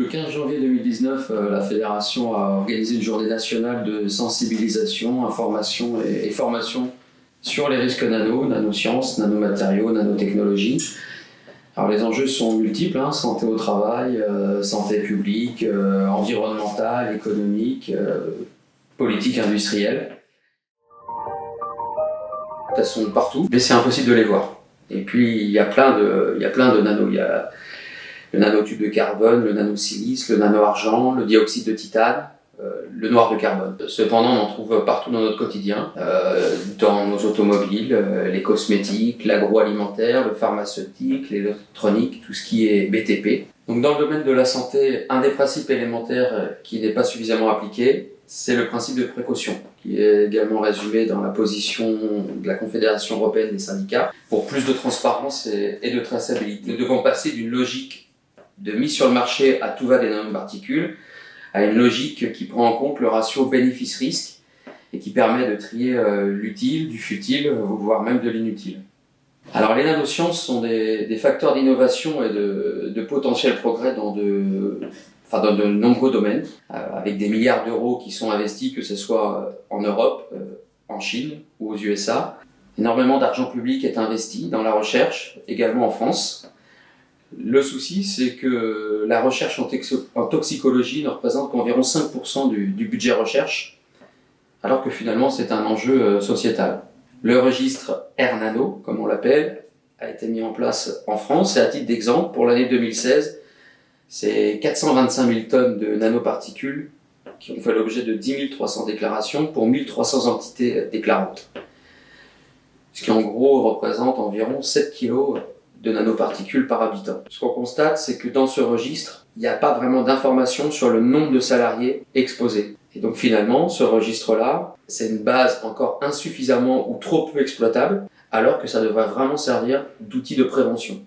le 15 janvier 2019, la Fédération a organisé une journée nationale de sensibilisation, information et formation sur les risques nano, nanosciences, nanomatériaux, nanotechnologie. Alors les enjeux sont multiples, santé au travail, santé publique, environnementale, économique, politique industrielle. Elles sont partout, mais c'est impossible de les voir. Et puis il y a plein de nanos. Il y a le nanotube de carbone, le nanosilice, le nano-argent, le dioxyde de titane, le noir de carbone. Cependant, on en trouve partout dans notre quotidien, dans nos automobiles, les cosmétiques, l'agroalimentaire, le pharmaceutique, l'électronique, tout ce qui est BTP. Donc dans le domaine de la santé, un des principes élémentaires qui n'est pas suffisamment appliqué, c'est le principe de précaution, qui est également résumé dans la position de la Confédération européenne des syndicats. Pour plus de transparence et de traçabilité, nous devons passer d'une logique de mise sur le marché à tout va des nanoparticules à une logique qui prend en compte le ratio bénéfice-risque et qui permet de trier l'utile, du futile, voire même de l'inutile. Alors les nanosciences sont des facteurs d'innovation et de potentiel progrès dans de nombreux domaines, avec des milliards d'euros qui sont investis, que ce soit en Europe, en Chine ou aux USA. Énormément d'argent public est investi dans la recherche, également en France. Le souci, c'est que la recherche en toxicologie ne représente qu'environ 5% du budget recherche, alors que finalement c'est un enjeu sociétal. Le registre R-Nano, comme on l'appelle, a été mis en place en France, et à titre d'exemple, pour l'année 2016, c'est 425 000 tonnes de nanoparticules qui ont fait l'objet de 10 300 déclarations pour 1300 entités déclarantes. Ce qui en gros représente environ 7 kg de nanoparticules par habitant. Ce qu'on constate, c'est que dans ce registre, il n'y a pas vraiment d'informations sur le nombre de salariés exposés. Et donc finalement, ce registre-là, c'est une base encore insuffisamment ou trop peu exploitable, alors que ça devrait vraiment servir d'outil de prévention.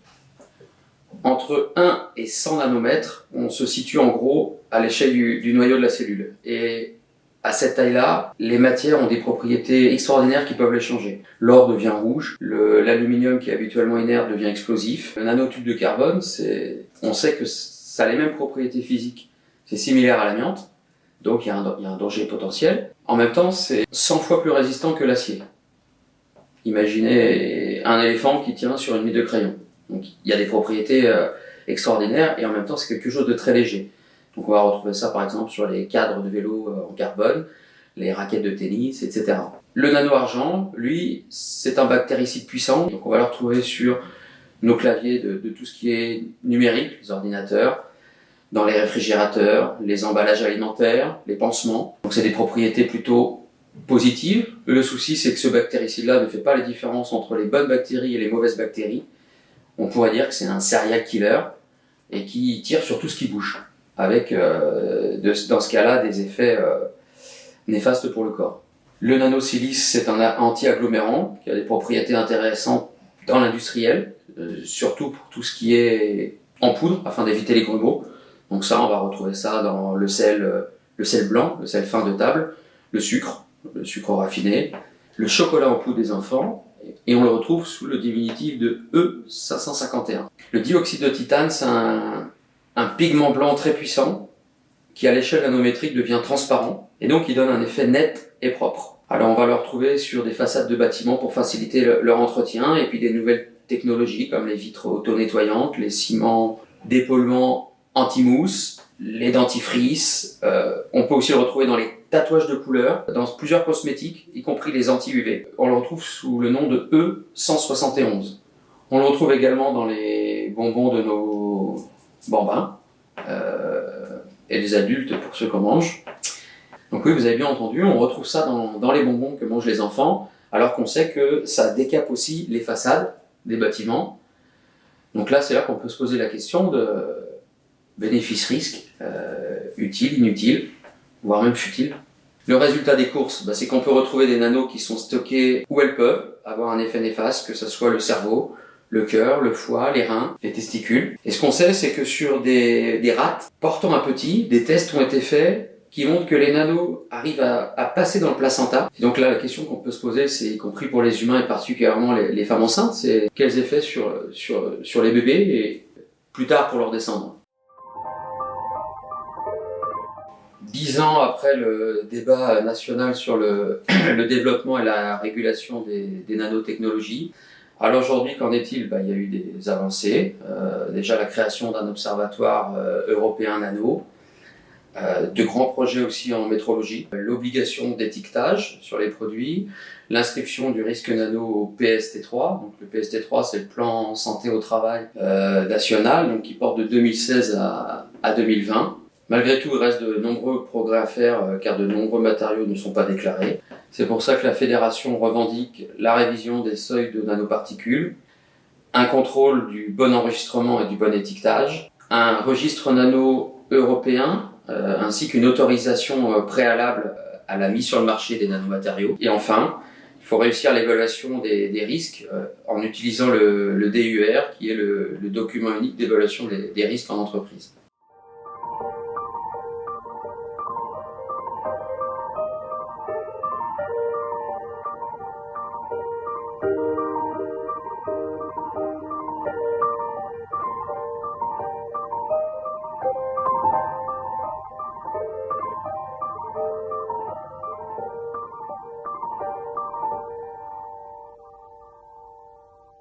Entre 1 et 100 nanomètres, on se situe en gros à l'échelle du noyau de la cellule. Et à cette taille-là, les matières ont des propriétés extraordinaires qui peuvent les changer. L'or devient rouge, l'aluminium qui est habituellement inerte devient explosif. Le nanotube de carbone, on sait que ça a les mêmes propriétés physiques. C'est similaire à l'amiante, donc il y a un danger potentiel. En même temps, c'est 100 fois plus résistant que l'acier. Imaginez un éléphant qui tient sur une mine de crayon. Donc il y a des propriétés extraordinaires et en même temps c'est quelque chose de très léger. Donc on va retrouver ça par exemple sur les cadres de vélo en carbone, les raquettes de tennis, etc. Le nano-argent, lui, c'est un bactéricide puissant, donc on va le retrouver sur nos claviers de tout ce qui est numérique, les ordinateurs, dans les réfrigérateurs, les emballages alimentaires, les pansements. Donc c'est des propriétés plutôt positives. Le souci, c'est que ce bactéricide-là ne fait pas la différence entre les bonnes bactéries et les mauvaises bactéries. On pourrait dire que c'est un serial killer et qui tire sur tout ce qui bouge, avec dans ce cas-là des effets néfastes pour le corps. Le nanosilice, c'est un anti-agglomérant qui a des propriétés intéressantes dans l'industriel, surtout pour tout ce qui est en poudre, afin d'éviter les grumeaux. Donc ça, on va retrouver ça dans le sel blanc, le sel fin de table, le sucre raffiné, le chocolat en poudre des enfants, et on le retrouve sous le diminutif de E551. Le dioxyde de titane, c'est un pigment blanc très puissant qui à l'échelle nanométrique devient transparent et donc il donne un effet net et propre. Alors on va le retrouver sur des façades de bâtiments pour faciliter leur entretien et puis des nouvelles technologies comme les vitres auto-nettoyantes, les ciments d'épaulement anti-mousse, les dentifrices. On peut aussi le retrouver dans les tatouages de couleurs, dans plusieurs cosmétiques, y compris les anti-UV. On le retrouve sous le nom de E171. On le retrouve également dans les bonbons de nos bambins et des adultes pour ceux qu'on mange. Donc oui, vous avez bien entendu, on retrouve ça dans les bonbons que mangent les enfants, alors qu'on sait que ça décape aussi les façades des bâtiments. Donc là, c'est là qu'on peut se poser la question de bénéfice-risque, utile, inutile, voire même futile. Le résultat des courses, c'est qu'on peut retrouver des nanos qui sont stockés où elles peuvent avoir un effet néfaste, que ce soit le cerveau, le cœur, le foie, les reins, les testicules. Et ce qu'on sait, c'est que sur des rats portant un petit, des tests ont été faits qui montrent que les nanos arrivent à passer dans le placenta. Et donc là, la question qu'on peut se poser, c'est y compris pour les humains et particulièrement les femmes enceintes, c'est quels effets sur les bébés et plus tard pour leurs descendants. 10 ans après le débat national sur le développement et la régulation des nanotechnologies, alors aujourd'hui, qu'en est-il? Il y a eu des avancées. Déjà la création d'un observatoire européen nano, de grands projets aussi en métrologie, l'obligation d'étiquetage sur les produits, l'inscription du risque nano au PST3. Donc le PST3, c'est le plan santé au travail national, donc qui porte de 2016 à 2020. Malgré tout, il reste de nombreux progrès à faire car de nombreux matériaux ne sont pas déclarés. C'est pour ça que la fédération revendique la révision des seuils de nanoparticules, un contrôle du bon enregistrement et du bon étiquetage, un registre nano européen, ainsi qu'une autorisation préalable à la mise sur le marché des nanomatériaux. Et enfin, il faut réussir l'évaluation des risques en utilisant le DUR, qui est le document unique d'évaluation des risques en entreprise.